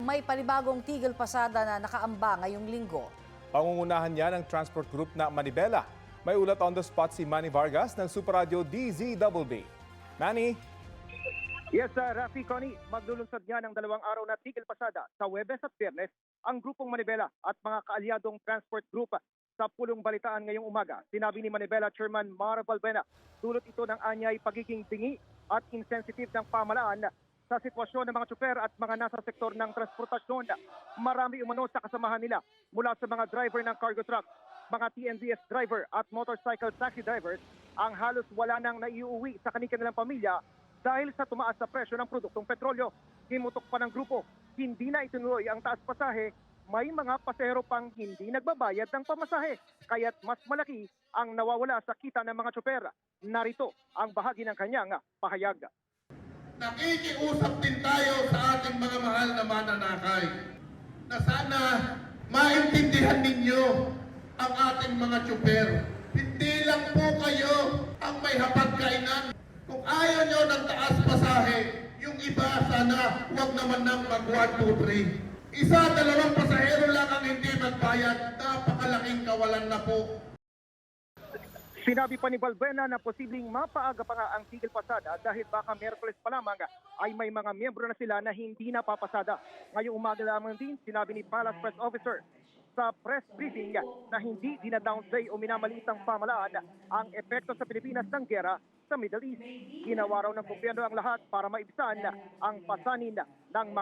may panibagong tigil pasada na nakaamba ngayong linggo. Pangungunahan niya ng transport group na Manibela. May ulat on the spot si Manny Vargas ng Super Radio DZBB. Manny? Yes, Rafi, Connie, maglulunsad nga ng 2 araw na tigil pasada sa Huwebes at Biyernes ang grupong Manibela at mga kaalyadong transport group sa pulong balitaan ngayong umaga. Sinabi ni Manibela Chairman Mar Balbena, dulot ito ng anyay pagiging bingi at insensitive ng pamalaan sa sitwasyon ng mga tsuper at mga nasa sektor ng transportasyon. Marami umano sa kasamahan nila mula sa mga driver ng cargo truck, mga TNVS driver at motorcycle taxi drivers ang halos wala nang naiuwi sa kanilang pamilya dahil sa tumaas na presyo ng produktong petrolyo. Himutok pa ng grupo, hindi na itinuloy ang taas pasahe, may mga pasahero pang hindi nagbabayad ng pamasahe, kaya't mas malaki ang nawawala sa kita ng mga tsuper. Narito ang bahagi ng kanyang pahayag. Nakikiusap din tayo sa ating mga mahal na mananakay na sana maintindihan ninyo ang ating mga tsuper. Hindi lang po kayo ang may hapagkainan. Kung ayaw nyo ng taas pasahe, yung iba sana huwag naman nang mag 1, 2, 3. Isa, 2 pasahero lang ang hindi magbayad. Napakalaking kawalan na po. Sinabi pa ni Balbena na posibleng mapaaga pa nga ang tigil pasada dahil baka Miyerkules pa lamang ay may mga miyembro na sila na hindi napapasada. Ngayong umaga lamang din, sinabi ni Palace Press Officer sa press briefing na hindi dinadownplay o minamaliit ang pamalaan ang epekto sa Pilipinas ng gera sa Middle East. Ginawa raw ng gobyerno ang lahat para maibsan ang pasanin ng